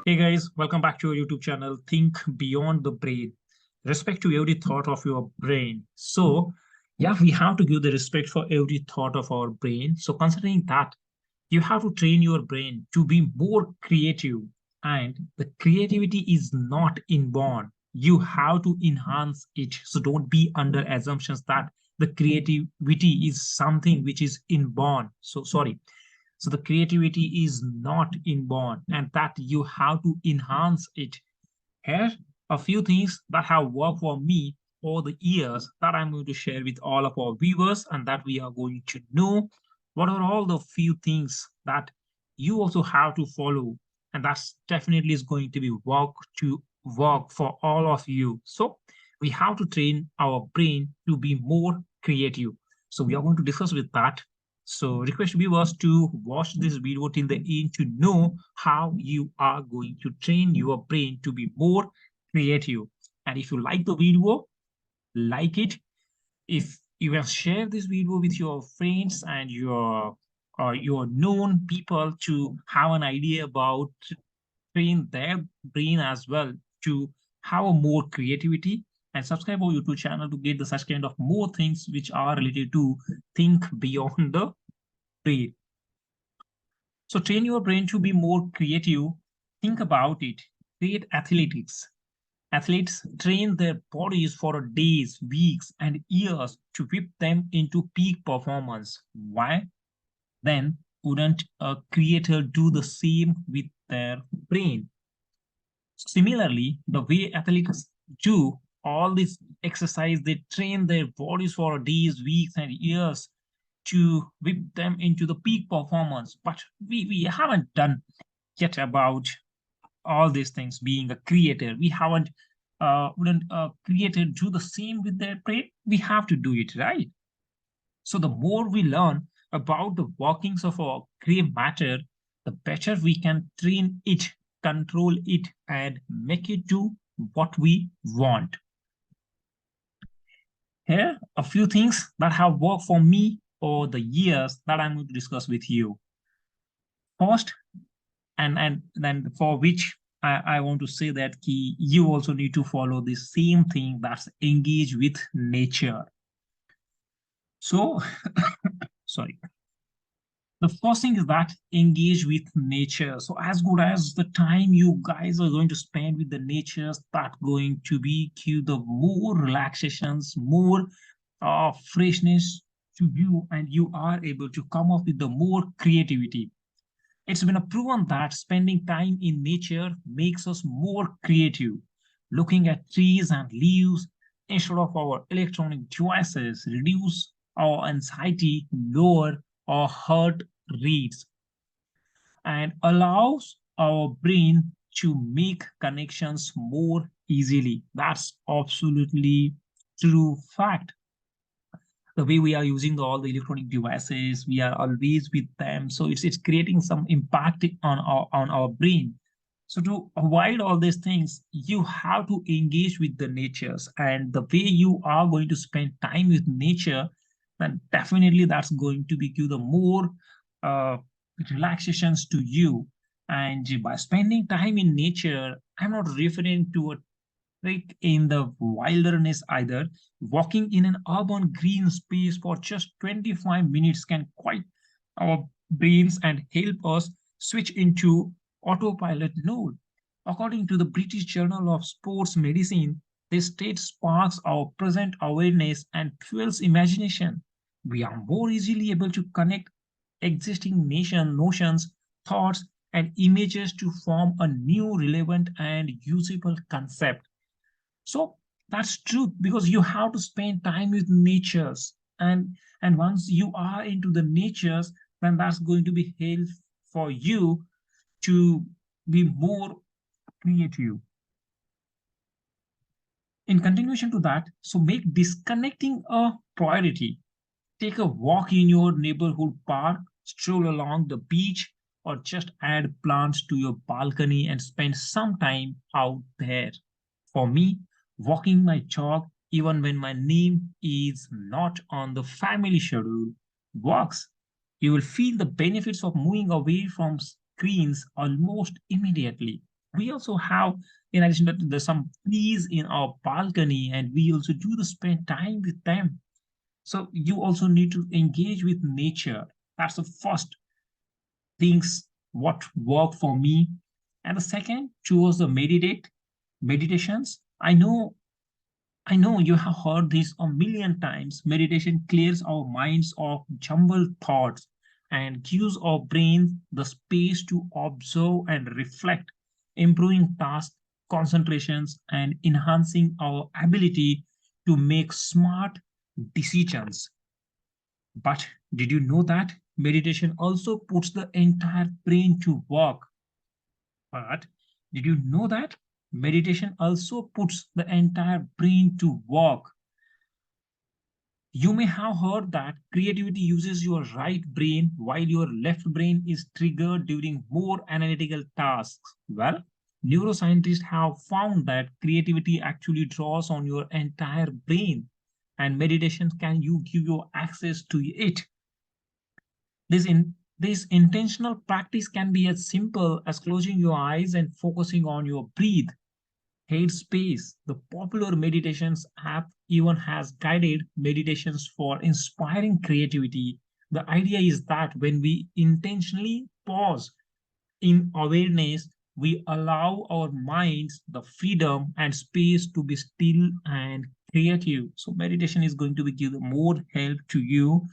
Hey guys, welcome back to our YouTube channel, Think Beyond the Brain. Respect to every thought of your brain. So, yeah, we have to give the respect for every thought of our brain. So, considering that, you have to train your brain to be more creative. And the creativity is not inborn. You have to enhance it. So, don't be under assumptions that the creativity is something which is inborn. So, sorry, so the creativity is not inborn and that you have to enhance it. Here, a few things that have worked for me over the years that I'm going to share with all of our viewers and that we are going to know what are all the few things that you also have to follow. And that's definitely is going to be work for all of you. So we have to train our brain to be more creative. So we are going to discuss with that. So request viewers to watch this video till the end to know how you are going to train your brain to be more creative. And if you like the video, like it. If you will share this video with your friends and your known people to have an idea about train their brain as well to have a more creativity and subscribe our YouTube channel to get the such kind of more things which are related to think beyond the brain. So train your brain to be more creative. Think about it. Create athletics. Athletes train their bodies for days, weeks, and years to whip them into peak performance. Why? Then wouldn't a creator do the same with their brain? Similarly, the way athletes do all this exercise, they train their bodies for days, weeks, and years to whip them into the peak performance. But we haven't done yet about all these things being a creator. We haven't wouldn't a creator do the same with their brain? We have to do it, right? So the more we learn about the workings of our gray matter, the better we can train it, control it, and make it do what we want. Here, a few things that have worked for me over the years that I'm going to discuss with you. First, and then for which I want to say that key, you also need to follow the same thing, that's engage with nature. So, sorry. The first thing is that engage with nature. So as good as the time you guys are going to spend with the nature, that going to be give the more relaxations, more freshness to you, and you are able to come up with the more creativity. It's been proven that spending time in nature makes us more creative. Looking at trees and leaves instead of our electronic devices reduce our anxiety, lower our heart rates, and allows our brain to make connections more easily. That's absolutely true fact. The way we are using all the electronic devices, we are always with them, so it's creating some impact on our brain. So to avoid all these things, you have to engage with the natures, and the way you are going to spend time with nature, then definitely that's going to be give the more uh, relaxations to you. And by spending time in nature, I'm not referring to a like in the wilderness either. Walking in an urban green space for just 25 minutes can quiet our brains and help us switch into autopilot mode. According to the British Journal of Sports Medicine, this state sparks our present awareness and fuels imagination. We are more easily able to connect existing notions, thoughts, and images to form a new relevant and usable concept. So that's true because you have to spend time with natures, and once you are into the natures, then that's going to be help for you to be more creative. In continuation to that, so make disconnecting a priority. Take a walk in your neighborhood park, stroll along the beach, or just add plants to your balcony and spend some time out there. For me, walking my chalk, even when my name is not on the family schedule, works. You will feel the benefits of moving away from screens almost immediately. We also have, in addition to that, there's some trees in our balcony, and we also do the spend time with them. So you also need to engage with nature. That's the first things what work for me. And the second, towards the meditations. I know you have heard this a million times. Meditation clears our minds of jumbled thoughts and gives our brain the space to observe and reflect, improving task concentrations and enhancing our ability to make smart decisions. But did you know that meditation also puts the entire brain to work? But did you know that meditation also puts the entire brain to work? You may have heard that creativity uses your right brain while your left brain is triggered during more analytical tasks. Well, neuroscientists have found that creativity actually draws on your entire brain, and meditation can you give you access to it. This intentional practice can be as simple as closing your eyes and focusing on your breath. Headspace, the popular meditations app, even has guided meditations for inspiring creativity. The idea is that when we intentionally pause in awareness, we allow our minds the freedom and space to be still and creative. So meditation is going to be give more help to you.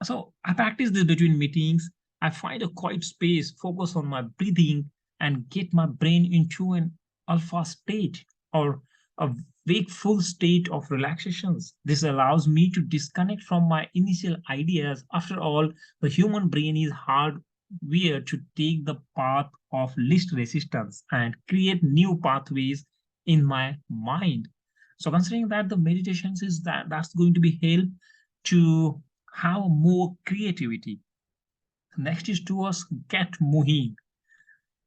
So I practice this between meetings. I find a quiet space, focus on my breathing, and get my brain into an alpha state or a wakeful state of relaxations. This allows me to disconnect from my initial ideas. After all, the human brain is hardwired to take the path of least resistance and create new pathways in my mind. So considering that the meditations is that's going to be help to have more creativity. Next is towards get moving.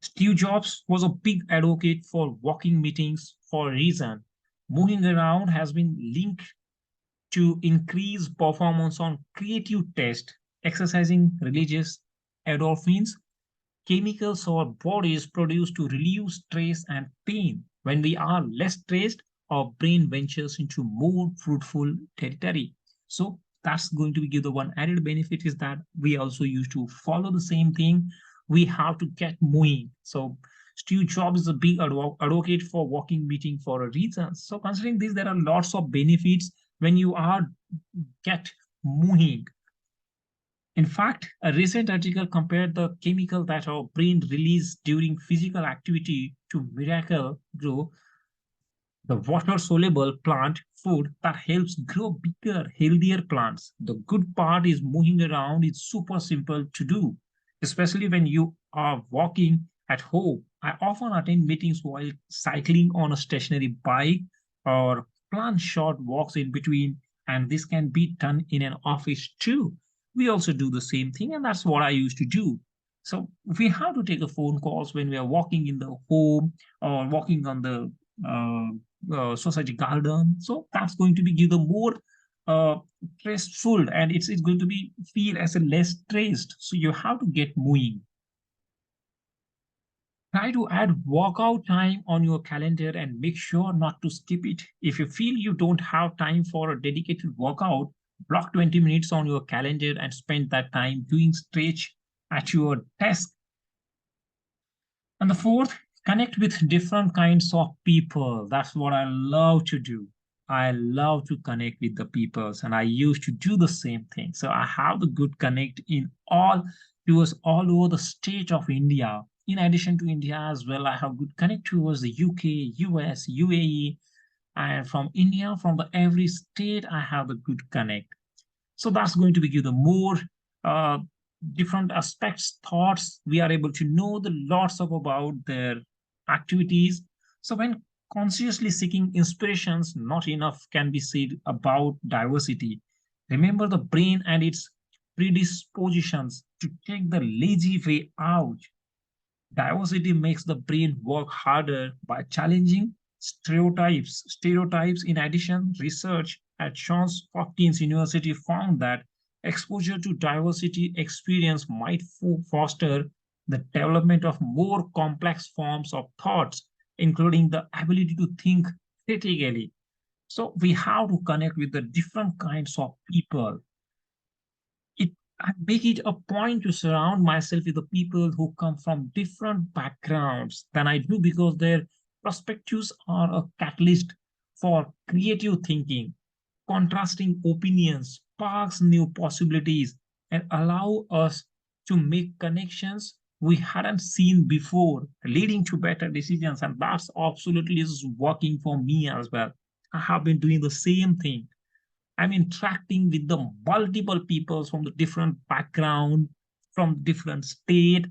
Steve Jobs was a big advocate for walking meetings for a reason. Moving around has been linked to increase performance on creative tests, exercising religious endorphins, chemicals our bodies produce to relieve stress and pain. When we are less stressed, our brain ventures into more fruitful territory. So that's going to give the one added benefit is that we also used to follow the same thing. We have to get moving. So Steve Jobs is a big advocate for walking meeting for a reason. So considering this, there are lots of benefits when you are get moving. In fact, a recent article compared the chemical that our brain releases during physical activity to miracle grow the water soluble plant food that helps grow bigger, healthier plants. The good part is moving around is super simple to do, especially when you are walking at home. I often attend meetings while cycling on a stationary bike or plan short walks in between, and this can be done in an office too. We also do the same thing, and that's what I used to do. So we have to take a phone calls when we are walking in the home or walking on the society garden. So that's going to be give the more uh, stressful, and it's going to be feel as a less stressed. So you have to get moving. Try to add workout time on your calendar and make sure not to skip it. If you feel you don't have time for a dedicated workout, block 20 minutes on your calendar and spend that time doing stretch at your desk. And the fourth, connect with different kinds of people. That's what I love to do. I love to connect with the peoples, and I used to do the same thing. So I have the good connect in all towards all over the state of India. In addition to India as well, I have good connect towards the UK, US, UAE, and from India, from the every state, I have the good connect. So that's going to be give the more uh, different aspects, thoughts. We are able to know the lots of about their activities. So when consciously seeking inspirations, not enough can be said about diversity. Remember the brain and its predispositions to take the lazy way out. Diversity makes the brain work harder by challenging stereotypes. Stereotypes, in addition, research at Johns Hopkins University found that exposure to diversity experience might foster the development of more complex forms of thoughts, including the ability to think critically. So we have to connect with the different kinds of people. it I make it a point to surround myself with the people who come from different backgrounds than I do, because their perspectives are a catalyst for creative thinking. Contrasting opinions sparks new possibilities and allow us to make connections we hadn't seen before, leading to better decisions. And that's absolutely is working for me as well. I have been doing the same thing. I'm interacting with the multiple people from the different background, from different state.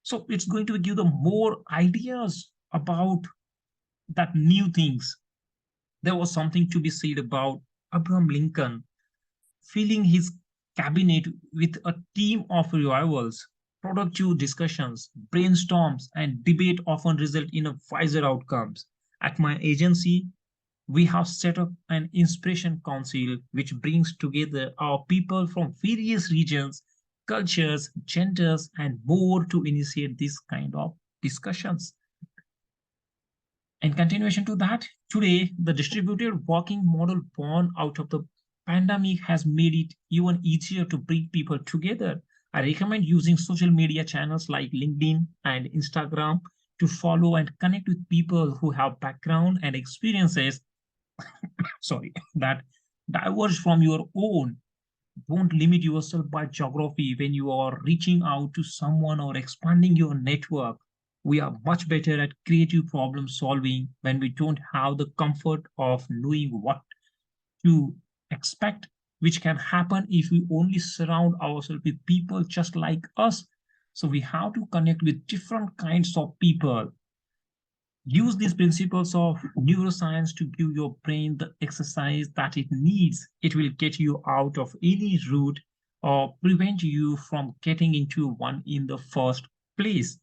So it's going to give them more ideas about that new things. There was something to be said about Abraham Lincoln filling his cabinet with a team of rivals. Productive discussions, brainstorms, and debate often result in a wiser outcomes. At my agency, we have set up an inspiration council which brings together our people from various regions, cultures, genders, and more to initiate this kind of discussions. In continuation to that, today the distributed working model born out of the pandemic has made it even easier to bring people together. I recommend using social media channels like LinkedIn and Instagram to follow and connect with people who have background and experiences, sorry, that diverge from your own. Don't limit yourself by geography when you are reaching out to someone or expanding your network. We are much better at creative problem solving when we don't have the comfort of knowing what to expect, which can happen if we only surround ourselves with people just like us. So we have to connect with different kinds of people. Use these principles of neuroscience to give your brain the exercise that it needs. It will get you out of any route or prevent you from getting into one in the first place.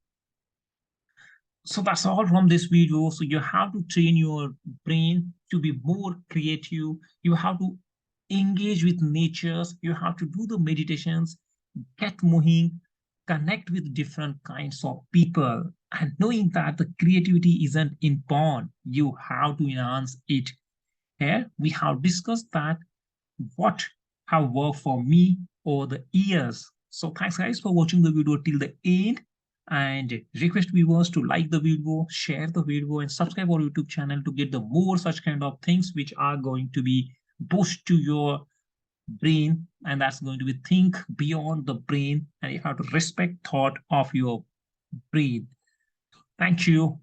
So that's all from this video. So you have to train your brain to be more creative. You have to engage with natures. You have to do the meditations, get moving, connect with different kinds of people, and knowing that the creativity isn't inborn, you have to enhance it. Here we have discussed that what have worked for me over the years. So thanks guys for watching the video till the end, and request viewers to like the video, share the video, and subscribe our YouTube channel to get the more such kind of things which are going to be boost to your brain, and that's going to be think beyond the brain, and you have to respect thought of your brain. Thank you.